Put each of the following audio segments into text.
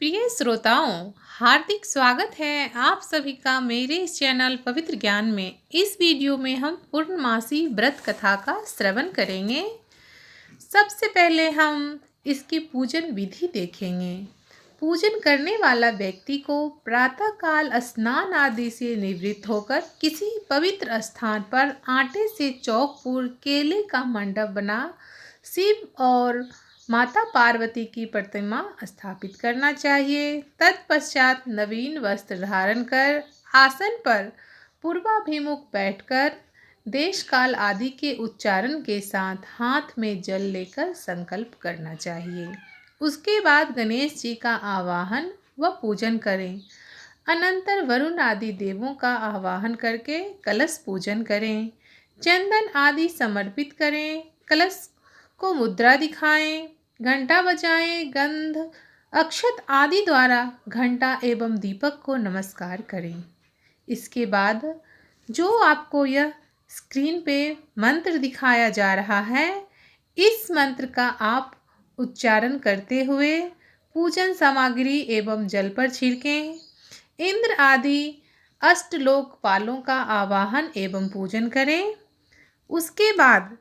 प्रिय श्रोताओं, हार्दिक स्वागत है आप सभी का मेरे इस चैनल पवित्र ज्ञान में। इस वीडियो में हम पूर्णमासी व्रत कथा का श्रवण करेंगे। सबसे पहले हम इसकी पूजन विधि देखेंगे। पूजन करने वाला व्यक्ति को प्रातःकाल स्नान आदि से निवृत्त होकर किसी पवित्र स्थान पर आटे से चौकपुर केले का मंडप बना शिव और माता पार्वती की प्रतिमा स्थापित करना चाहिए। तत्पश्चात नवीन वस्त्र धारण कर आसन पर पूर्वाभिमुख बैठकर देश काल आदि के उच्चारण के साथ हाथ में जल लेकर संकल्प करना चाहिए। उसके बाद गणेश जी का आवाहन व पूजन करें। अनंतर वरुण आदि देवों का आवाहन करके कलश पूजन करें। चंदन आदि समर्पित करें। कलश को मुद्रा दिखाएं, घंटा बजाएं, गंध अक्षत आदि द्वारा घंटा एवं दीपक को नमस्कार करें। इसके बाद जो आपको यह स्क्रीन पे मंत्र दिखाया जा रहा है, इस मंत्र का आप उच्चारण करते हुए पूजन सामग्री एवं जल पर छिड़कें। इंद्र आदि अष्टलोकपालों का आवाहन एवं पूजन करें। उसके बाद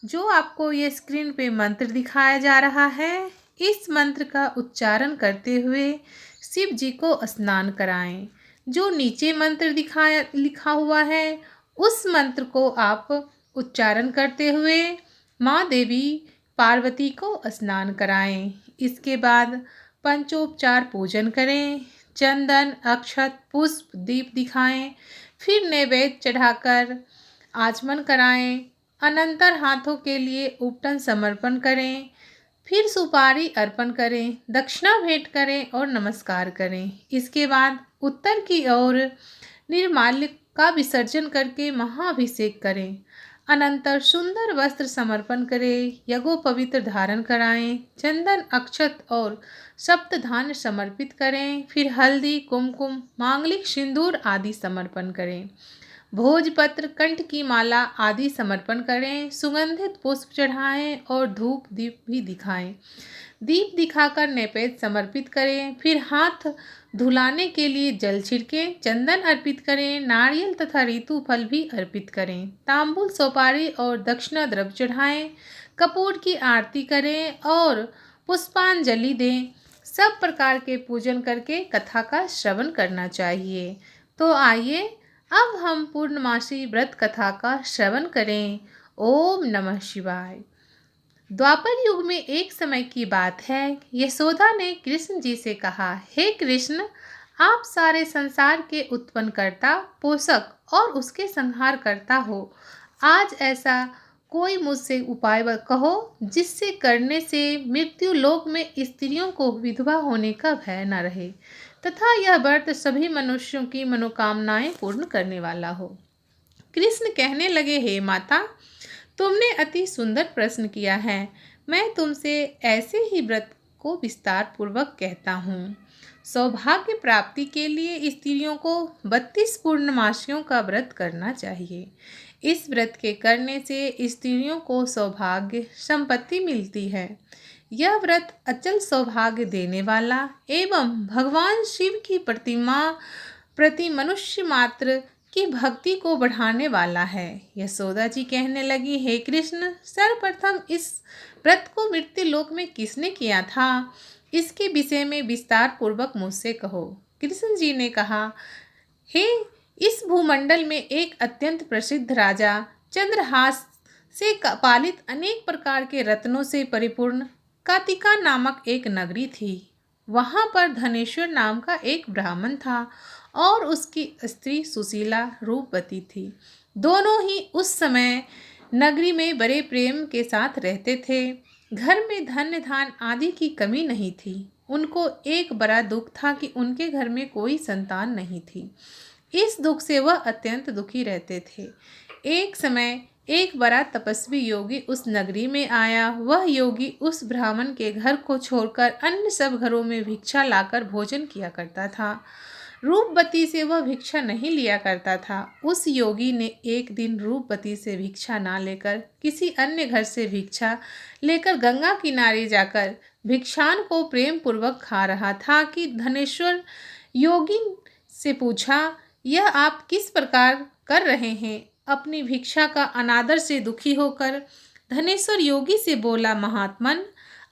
जो आपको ये स्क्रीन पे मंत्र दिखाया जा रहा है, इस मंत्र का उच्चारण करते हुए शिव जी को स्नान कराएं। जो नीचे मंत्र लिखा हुआ है, उस मंत्र को आप उच्चारण करते हुए माँ देवी पार्वती को स्नान कराएं। इसके बाद पंचोपचार पूजन करें। चंदन अक्षत पुष्प दीप दिखाएं। फिर नैवेद्य चढ़ाकर आचमन कराएं। अनंतर हाथों के लिए उपटन समर्पण करें। फिर सुपारी अर्पण करें, दक्षिणा भेंट करें और नमस्कार करें। इसके बाद उत्तर की ओर निर्माल्य का विसर्जन करके महाअभिषेक करें। अनंतर सुंदर वस्त्र समर्पण करें, यज्ञोपवीत धारण कराएं, चंदन अक्षत और सप्तधान्य समर्पित करें। फिर हल्दी कुमकुम मांगलिक सिंदूर आदि समर्पण करें। भोजपत्र कंठ की माला आदि समर्पण करें। सुगंधित पुष्प चढ़ाएं और धूप दीप भी दिखाएं। दीप दिखाकर नैवेद्य समर्पित करें। फिर हाथ धुलाने के लिए जल छिड़कें, चंदन अर्पित करें, नारियल तथा ऋतु फल भी अर्पित करें। तांबुल सुपारी और दक्षिणा द्रव्य चढ़ाएं। कपूर की आरती करें और पुष्पांजलि दें। सब प्रकार के पूजन करके कथा का श्रवण करना चाहिए। तो आइए अब हम पूर्णमासी व्रत कथा का श्रवण करें। ओम नमः शिवाय। द्वापर युग में एक समय की बात है, यशोदा ने कृष्ण जी से कहा, हे कृष्ण, आप सारे संसार के उत्पन्नकर्ता, पोषक और उसके संहार करता हो। आज ऐसा कोई मुझसे उपाय कहो जिससे करने से मृत्यु लोक में स्त्रियों को विधवा होने का भय न रहे तथा यह व्रत सभी मनुष्यों की मनोकामनाएं पूर्ण करने वाला हो। कृष्ण कहने लगे, हे माता, तुमने अति सुंदर प्रश्न किया है। मैं तुमसे ऐसे ही व्रत को विस्तार पूर्वक कहता हूँ। सौभाग्य प्राप्ति के लिए स्त्रियों को 32 पूर्णमासियों का व्रत करना चाहिए। इस व्रत के करने से स्त्रियों को सौभाग्य संपत्ति मिलती है। यह व्रत अचल सौभाग्य देने वाला एवं भगवान शिव की प्रतिमा प्रति मनुष्य मात्र की भक्ति को बढ़ाने वाला है। यशोदा जी कहने लगी, हे कृष्ण, सर्वप्रथम इस व्रत को मृत्यु लोक में किसने किया था, इसके विषय में विस्तार पूर्वक मुझसे कहो। कृष्ण जी ने कहा, हे, इस भूमंडल में एक अत्यंत प्रसिद्ध राजा चंद्रहास से पालित अनेक प्रकार के रत्नों से परिपूर्ण कातिका नामक एक नगरी थी। वहाँ पर धनेश्वर नाम का एक ब्राह्मण था और उसकी स्त्री सुशीला रूपवती थी। दोनों ही उस समय नगरी में बड़े प्रेम के साथ रहते थे। घर में धन धान आदि की कमी नहीं थी। उनको एक बड़ा दुख था कि उनके घर में कोई संतान नहीं थी। इस दुख से वह अत्यंत दुखी रहते थे। एक समय एक बड़ा तपस्वी योगी उस नगरी में आया। वह योगी उस ब्राह्मण के घर को छोड़कर अन्य सब घरों में भिक्षा लाकर भोजन किया करता था। रूपवती से वह भिक्षा नहीं लिया करता था। उस योगी ने एक दिन रूपवती से भिक्षा ना लेकर किसी अन्य घर से भिक्षा लेकर गंगा किनारे जाकर भिक्षान को प्रेम पूर्वक खा रहा था कि धनेश्वर योगी से पूछा, यह आप किस प्रकार कर रहे हैं? अपनी भिक्षा का अनादर से दुखी होकर धनेश्वर योगी से बोला, महात्मन,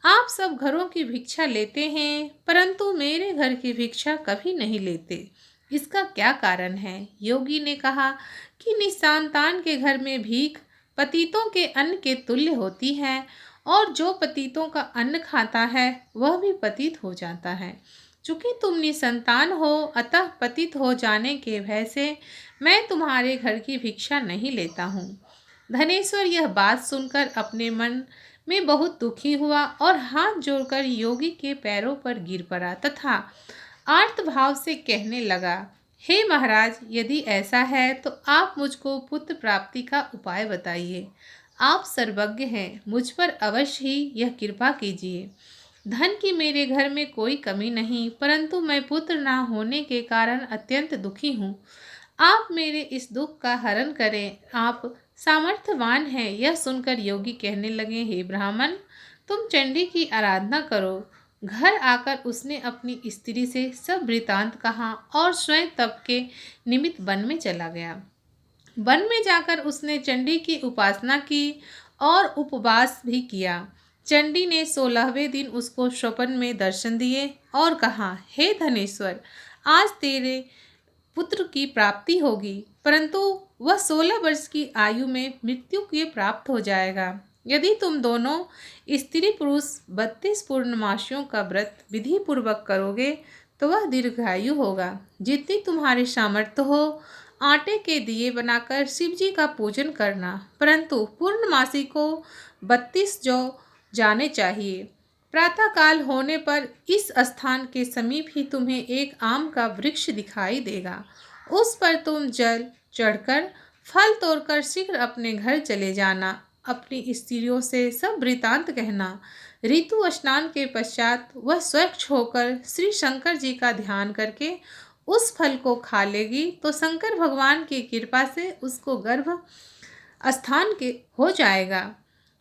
आप सब घरों की भिक्षा लेते हैं परंतु मेरे घर की भिक्षा कभी नहीं लेते, इसका क्या कारण है? योगी ने कहा कि निसंतान के घर में भीख पतितों के अन्न के तुल्य होती है और जो पतितों का अन्न खाता है वह भी पतित हो जाता है। चूंकि तुम निसंतान हो अतः पतित हो जाने के भय से मैं तुम्हारे घर की भिक्षा नहीं लेता हूँ। धनेश्वर यह बात सुनकर अपने मन में बहुत दुखी हुआ और हाथ जोड़कर योगी के पैरों पर गिर पड़ा तथा आर्त भाव से कहने लगा, हे महाराज, यदि ऐसा है तो आप मुझको पुत्र प्राप्ति का उपाय बताइए। आप सर्वज्ञ हैं, मुझ पर अवश्य ही यह कृपा कीजिए। धन की मेरे घर में कोई कमी नहीं, परंतु मैं पुत्र ना होने के कारण अत्यंत दुखी हूँ। आप मेरे इस दुख का हरण करें, आप सामर्थ्यवान हैं। यह सुनकर योगी कहने लगे, हे ब्राह्मण, तुम चंडी की आराधना करो। घर आकर उसने अपनी स्त्री से सब वृतांत कहा और स्वयं तप के निमित्त वन में चला गया। वन में जाकर उसने चंडी की उपासना की और उपवास भी किया। चंडी ने 16वें दिन उसको स्वप्न में दर्शन दिए और कहा, हे धनेश्वर, आज तेरे पुत्र की प्राप्ति होगी, परंतु वह 16 वर्ष की आयु में मृत्यु के प्राप्त हो जाएगा। यदि तुम दोनों स्त्री पुरुष 32 पूर्णमासियों का व्रत विधि पूर्वक करोगे तो वह दीर्घायु होगा। जितनी तुम्हारी सामर्थ्य हो आटे के दिए बनाकर शिव जी का पूजन करना, परंतु पूर्णमासी को 32 जौ जाने चाहिए। प्रातःकाल होने पर इस स्थान के समीप ही तुम्हें एक आम का वृक्ष दिखाई देगा। उस पर तुम जल चढ़कर फल तोड़कर शीघ्र अपने घर चले जाना। अपनी स्त्रियों से सब वृतांत कहना। ऋतु स्नान के पश्चात वह स्वच्छ होकर श्री शंकर जी का ध्यान करके उस फल को खा लेगी तो शंकर भगवान की कृपा से उसको गर्भ स्थान के हो जाएगा।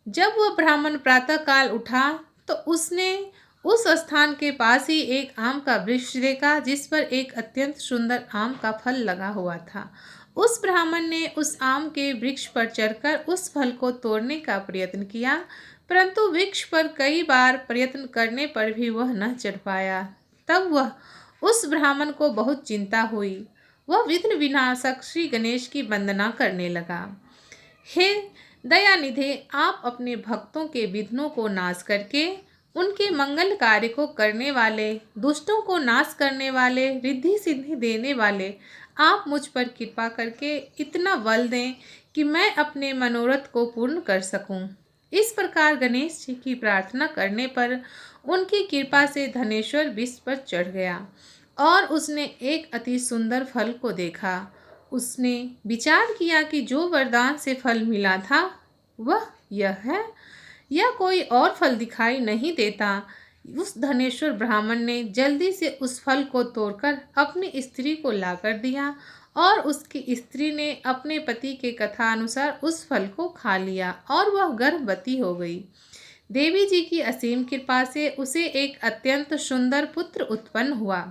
जब वह ब्राह्मण प्रातःकाल उठा तो उसने उस स्थान के पास ही एक आम का वृक्ष देखा जिस पर एक अत्यंत सुंदर आम का फल लगा हुआ था। उस ब्राह्मण ने उस आम के वृक्ष पर चढ़कर उस फल को तोड़ने का प्रयत्न किया, परंतु वृक्ष पर कई बार प्रयत्न करने पर भी वह न चढ़ पाया। तब वह उस ब्राह्मण को बहुत चिंता हुई। वह विघ्न विनाशक श्री गणेश की वंदना करने लगा। हे दयानिधे, आप अपने भक्तों के विघ्नों को नाश करके उनके मंगल कार्य को करने वाले, दुष्टों को नाश करने वाले, रिद्धि सिद्धि देने वाले, आप मुझ पर कृपा करके इतना बल दें कि मैं अपने मनोरथ को पूर्ण कर सकूं। इस प्रकार गणेश जी की प्रार्थना करने पर उनकी कृपा से धनेश्वर विष पर चढ़ गया और उसने एक अति सुंदर फल को देखा। उसने विचार किया कि जो वरदान से फल मिला था वह यह है, यह कोई और फल दिखाई नहीं देता। उस धनेश्वर ब्राह्मण ने जल्दी से उस फल को तोड़कर अपनी स्त्री को लाकर दिया और उसकी स्त्री ने अपने पति के कथा अनुसार उस फल को खा लिया और वह गर्भवती हो गई। देवी जी की असीम कृपा से उसे एक अत्यंत सुंदर पुत्र उत्पन्न हुआ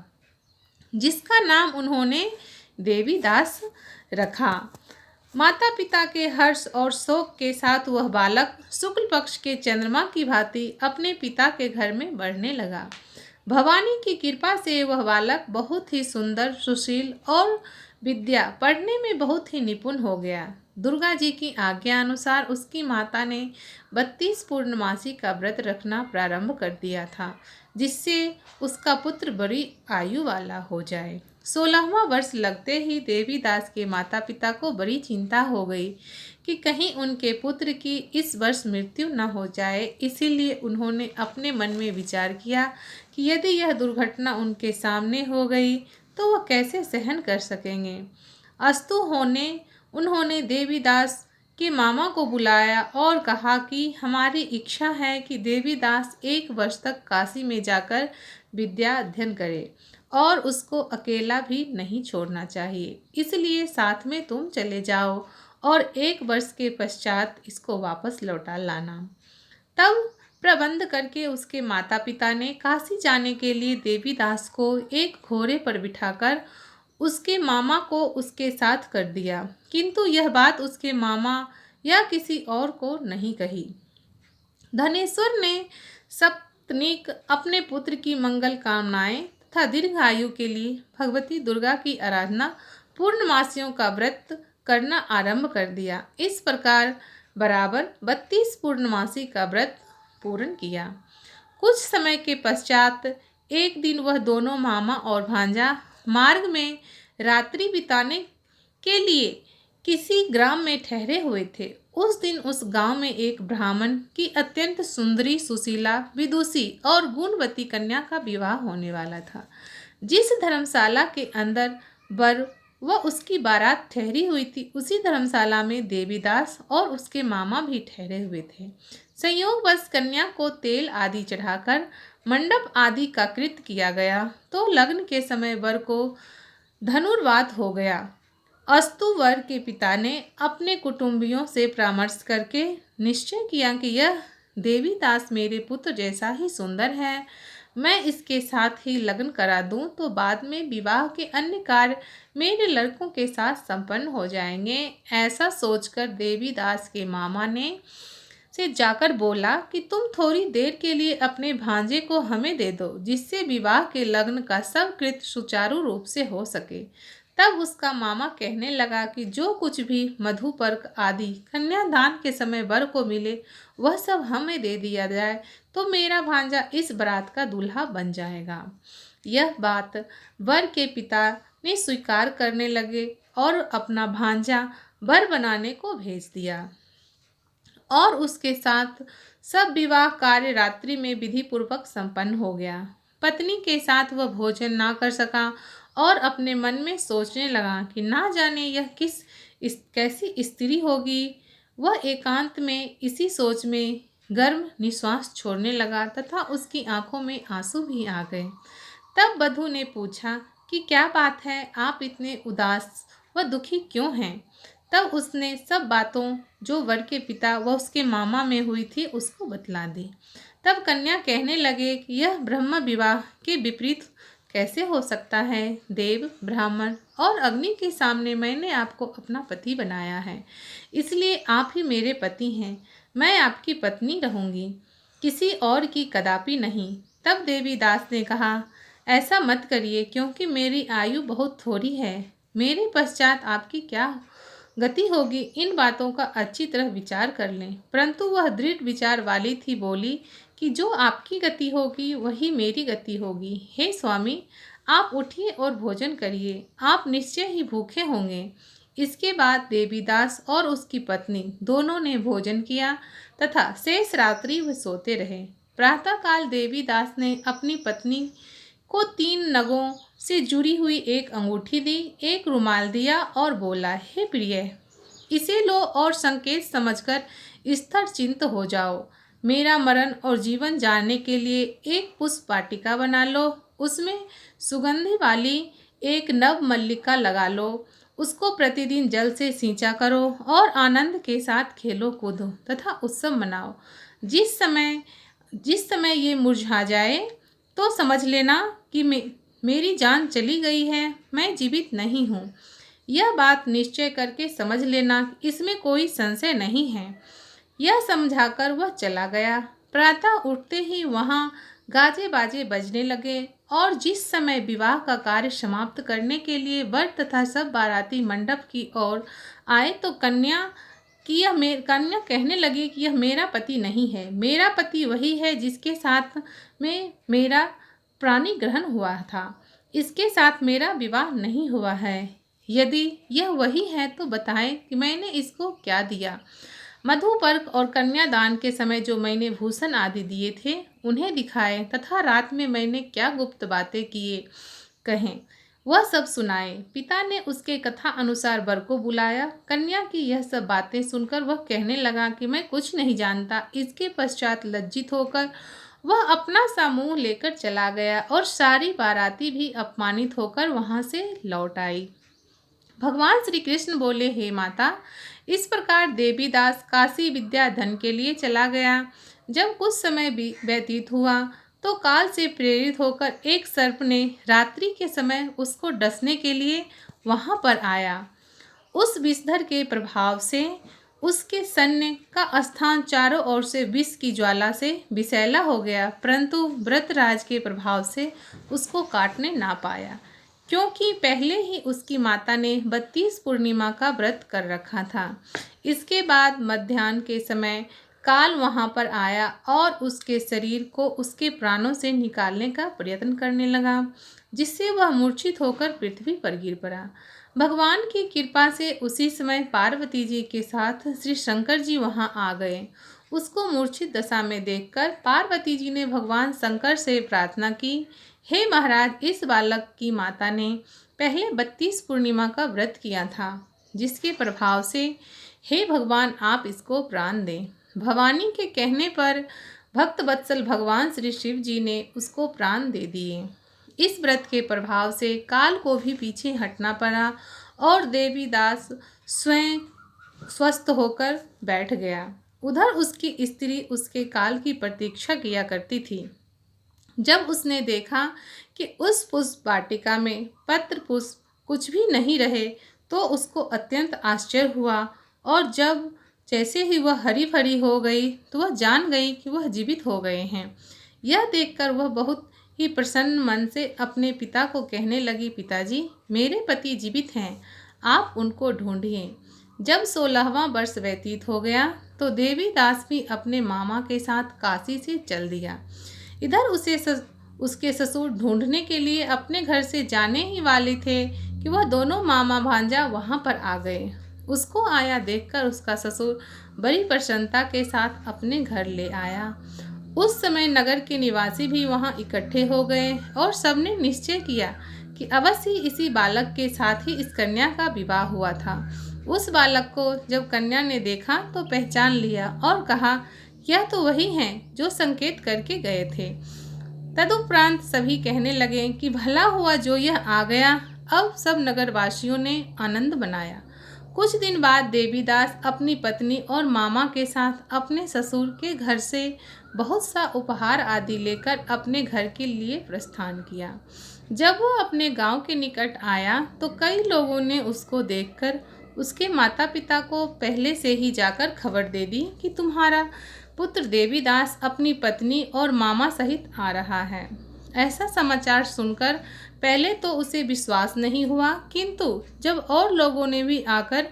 जिसका नाम उन्होंने देवीदास रखा। माता पिता के हर्ष और शोक के साथ वह बालक शुक्ल पक्ष के चंद्रमा की भांति अपने पिता के घर में बढ़ने लगा। भवानी की कृपा से वह बालक बहुत ही सुंदर, सुशील और विद्या पढ़ने में बहुत ही निपुण हो गया। दुर्गा जी की आज्ञा अनुसार उसकी माता ने 32 पूर्णमासी का व्रत रखना प्रारंभ कर दिया था जिससे उसका पुत्र बड़ी आयु वाला हो जाए। 16वां वर्ष लगते ही देवीदास के माता पिता को बड़ी चिंता हो गई कि कहीं उनके पुत्र की इस वर्ष मृत्यु न हो जाए। इसीलिए उन्होंने अपने मन में विचार किया कि यदि यह दुर्घटना उनके सामने हो गई तो वह कैसे सहन कर सकेंगे। अस्तु होने उन्होंने देवीदास के मामा को बुलाया और कहा कि हमारी इच्छा है कि देवीदास 1 वर्ष तक काशी में जाकर विद्या अध्ययन करे और उसको अकेला भी नहीं छोड़ना चाहिए। इसलिए साथ में तुम चले जाओ और 1 वर्ष के पश्चात इसको वापस लौटा लाना। तब प्रबंध करके उसके माता पिता ने काशी जाने के लिए देवीदास को एक घोड़े पर बिठाकर उसके मामा को उसके साथ कर दिया, किंतु यह बात उसके मामा या किसी और को नहीं कही। धनेश्वर ने सपत्नीक अपने पुत्र की मंगल कामनाएं तथा दीर्घ आयु के लिए भगवती दुर्गा की आराधना पूर्णमासियों का व्रत करना आरंभ कर दिया। इस प्रकार बराबर 32 पूर्णमासी का व्रत पूर्ण किया। कुछ समय के पश्चात एक दिन वह दोनों मामा और भांजा मार्ग में रात्रि बिताने के लिए किसी ग्राम में ठहरे हुए थे। उस दिन उस गांव में एक ब्राह्मण की अत्यंत सुंदरी, सुशीला, विदुषी और गुणवती कन्या का विवाह होने वाला था। जिस धर्मशाला के अंदर वर व उसकी बारात ठहरी हुई थी, उसी धर्मशाला में देवीदास और उसके मामा भी ठहरे हुए थे। संयोगवश कन्या को तेल आदि चढ़ाकर मंडप आदि का कृत्य किया गया तो लग्न के समय वर को धनुर्वात हो गया। अस्तु वर के पिता ने अपने कुटुंबियों से परामर्श करके निश्चय किया कि यह देवीदास मेरे पुत्र जैसा ही सुंदर है, मैं इसके साथ ही लग्न करा दूं तो बाद में विवाह के अन्य कार्य मेरे लड़कों के साथ संपन्न हो जाएंगे। ऐसा सोचकर देवीदास के मामा ने से जाकर बोला कि तुम थोड़ी देर के लिए अपने भांजे को हमें दे दो, जिससे विवाह के लग्न का सब कृत्य सुचारू रूप से हो सके। तब उसका मामा कहने लगा कि जो कुछ भी मधुपर्क आदि कन्यादान के समय वर को मिले वह सब हमें दे दिया जाए तो मेरा भांजा इस बारात का दूल्हा बन जाएगा। यह बात वर के पिता ने स्वीकार करने लगे और अपना भांजा वर बनाने को भेज दिया और उसके साथ सब विवाह कार्य रात्रि में विधि पूर्वक संपन्न हो गया। पत्नी के साथ वह भोजन ना कर सका और अपने मन में सोचने लगा कि ना जाने यह कैसी स्त्री होगी। वह एकांत में इसी सोच में गर्म निश्वास छोड़ने लगा तथा उसकी आंखों में आंसू भी आ गए। तब वधू ने पूछा कि क्या बात है, आप इतने उदास व दुखी क्यों हैं? तब उसने सब बातों जो वर के पिता व उसके मामा में हुई थी उसको बतला दी। तब कन्या कहने लगे कि यह ब्रह्म विवाह के विपरीत कैसे हो सकता है? देव, ब्राह्मण और अग्नि के सामने मैंने आपको अपना पति बनाया है, इसलिए आप ही मेरे पति हैं। मैं आपकी पत्नी रहूंगी, किसी और की कदापि नहीं। तब देवीदास ने कहा, ऐसा मत करिए, क्योंकि मेरी आयु बहुत थोड़ी है। मेरे पश्चात आपकी क्या गति होगी, इन बातों का अच्छी तरह विचार कर लें। परंतु वह दृढ़ विचार वाली थी, बोली कि जो आपकी गति होगी वही मेरी गति होगी। हे स्वामी, आप उठिए और भोजन करिए, आप निश्चय ही भूखे होंगे। इसके बाद देवीदास और उसकी पत्नी दोनों ने भोजन किया तथा शेष रात्रि वे सोते रहे। प्रातःकाल देवीदास ने अपनी पत्नी को 3 नगों से जुड़ी हुई एक अंगूठी दी, एक रुमाल दिया और बोला, हे प्रिय, इसे लो और संकेत समझकर स्थिर चित्त हो जाओ। मेरा मरण और जीवन जानने के लिए एक पुष्प वाटिका बना लो, उसमें सुगंधि वाली एक नव मल्लिका लगा लो, उसको प्रतिदिन जल से सींचा करो और आनंद के साथ खेलो कूदो तथा उत्सव मनाओ। जिस समय ये मुरझा जाए तो समझ लेना कि मेरी जान चली गई है, मैं जीवित नहीं हूँ। यह बात निश्चय करके समझ लेना, इसमें कोई संशय नहीं है। यह समझाकर वह चला गया। प्रातः उठते ही वहाँ गाजे बाजे बजने लगे और जिस समय विवाह का कार्य समाप्त करने के लिए वर तथा सब बाराती मंडप की ओर आए तो कन्या कहने लगी कि यह मेरा पति नहीं है, मेरा पति वही है जिसके साथ में मेरा प्राणी ग्रहण हुआ था, इसके साथ मेरा विवाह नहीं हुआ है। यदि यह वही है तो बताएं कि मैंने इसको क्या दिया। मधुपर्क और कन्यादान के समय जो मैंने भूषण आदि दिए थे उन्हें दिखाए तथा रात में मैंने क्या गुप्त बातें किए कहें, वह सब सुनाए। पिता ने उसके कथा अनुसार वर को बुलाया। कन्या की यह सब बातें सुनकर वह कहने लगा कि मैं कुछ नहीं जानता। इसके पश्चात लज्जित होकर वह अपना सा मुंह लेकर चला गया और सारी बाराती भी अपमानित होकर वहां से लौट आई। भगवान श्री कृष्ण बोले, हे माता, इस प्रकार देवीदास काशी विद्या धन के लिए चला गया। जब कुछ समय व्यतीत हुआ तो काल से प्रेरित होकर एक सर्प ने रात्रि के समय उसको डसने के लिए वहां पर आया। उस विषधर के प्रभाव से उसके सैन्य का स्थान चारों ओर से विष की ज्वाला से विषैला हो गया, परंतु व्रतराज के प्रभाव से उसको काटने ना पाया, क्योंकि पहले ही उसकी माता ने 32 पूर्णिमा का व्रत कर रखा था। इसके बाद मध्याह्न के समय काल वहां पर आया और उसके शरीर को उसके प्राणों से निकालने का प्रयत्न करने लगा, जिससे वह मूर्छित होकर पृथ्वी पर गिर पड़ा। भगवान की कृपा से उसी समय पार्वती जी के साथ श्री शंकर जी वहां आ गए। उसको मूर्छित दशा में देखकर पार्वती जी ने भगवान शंकर से प्रार्थना की, हे महाराज, इस बालक की माता ने पहले 32 पूर्णिमा का व्रत किया था, जिसके प्रभाव से हे भगवान आप इसको प्राण दें। भवानी के कहने पर भक्त वत्सल भगवान श्री शिव जी ने उसको प्राण दे दिए। इस व्रत के प्रभाव से काल को भी पीछे हटना पड़ा और देवीदास स्वयं स्वस्थ होकर बैठ गया। उधर उसकी स्त्री उसके काल की प्रतीक्षा किया करती थी। जब उसने देखा कि उस पुष्प वाटिका में पत्र पुष्प कुछ भी नहीं रहे तो उसको अत्यंत आश्चर्य हुआ, और जब जैसे ही वह हरी भरी हो गई तो वह जान गई कि वह जीवित हो गए हैं। यह देखकर वह बहुत ही प्रसन्न मन से अपने पिता को कहने लगी, पिताजी, मेरे पति जीवित हैं, आप उनको ढूंढिए। जब 16वां वर्ष व्यतीत हो गया तो देवीदास भी अपने मामा के साथ काशी से चल दिया। इधर उसके ससुर ढूंढने के लिए अपने घर से जाने ही वाले थे कि वह दोनों मामा भांजा वहां पर आ गए। उसको आया देखकर उसका ससुर बड़ी प्रसन्नता के साथ अपने घर ले आया। उस समय नगर के निवासी भी वहां इकट्ठे हो गए और सबने निश्चय किया कि अवश्य ही इसी बालक के साथ ही इस कन्या का विवाह हुआ था। उस बालक को जब कन्या ने देखा तो पहचान लिया और कहा, यह तो वही हैं जो संकेत करके गए थे। तदुपरांत सभी कहने लगे कि भला हुआ जो यह आ गया। अब सब नगरवासियों ने आनंद बनाया। कुछ दिन बाद देवीदास अपनी पत्नी और मामा के साथ अपने ससुर के घर से बहुत सा उपहार आदि लेकर अपने घर के लिए प्रस्थान किया। जब वो अपने गांव के निकट आया तो कई लोगों ने उसको देखकर उसके माता पिता को पहले से ही जाकर खबर दे दी कि तुम्हारा पुत्र देवीदास अपनी पत्नी और मामा सहित आ रहा है। ऐसा समाचार सुनकर पहले तो उसे विश्वास नहीं हुआ, किंतु जब और लोगों ने भी आकर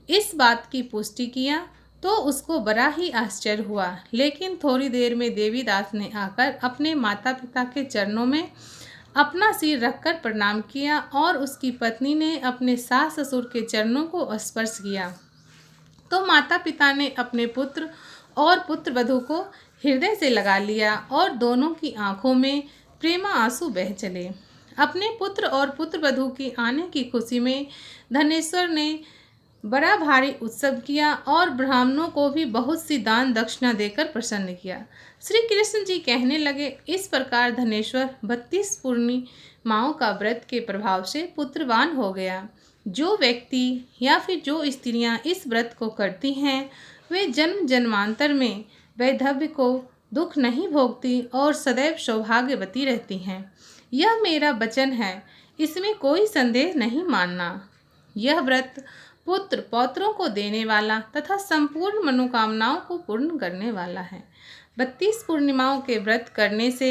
इस बात की पुष्टि किया तो उसको बड़ा ही आश्चर्य हुआ। लेकिन थोड़ी देर में देवीदास ने आकर अपने माता पिता के चरणों में अपना सिर रखकर प्रणाम किया और उसकी पत्नी ने अपने सास ससुर के चरणों को स्पर्श किया तो माता पिता ने अपने पुत्र और पुत्रवधू को हृदय से लगा लिया और दोनों की आंखों में प्रेमा आंसू बह चले। अपने पुत्र और पुत्रवधू की आने की खुशी में धनेश्वर ने बड़ा भारी उत्सव किया और ब्राह्मणों को भी बहुत सी दान दक्षिणा देकर प्रसन्न किया। श्री कृष्ण जी कहने लगे, इस प्रकार धनेश्वर 32 पूर्णिमाओं का व्रत के प्रभाव से पुत्रवान हो गया। जो व्यक्ति या फिर जो स्त्रियां इस व्रत को करती हैं वे जन्म जन्मांतर में वैधव्य को दुख नहीं भोगती और सदैव सौभाग्यवती रहती हैं। यह मेरा वचन है, इसमें कोई संदेह नहीं मानना। यह व्रत पुत्र पौत्रों को देने वाला तथा संपूर्ण मनोकामनाओं को पूर्ण करने वाला है। 32 पूर्णिमाओं के व्रत करने से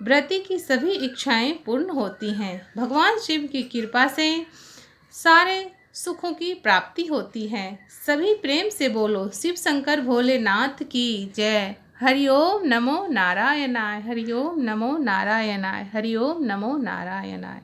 व्रती की सभी इच्छाएं पूर्ण होती हैं। भगवान शिव की कृपा से सारे सुखों की प्राप्ति होती है। सभी प्रेम से बोलो, शिव शंकर भोलेनाथ की जय। हरिओम नमो नारायणाय, हरिओम नमो नारायणाय, हरिओम नमो नारायणाय।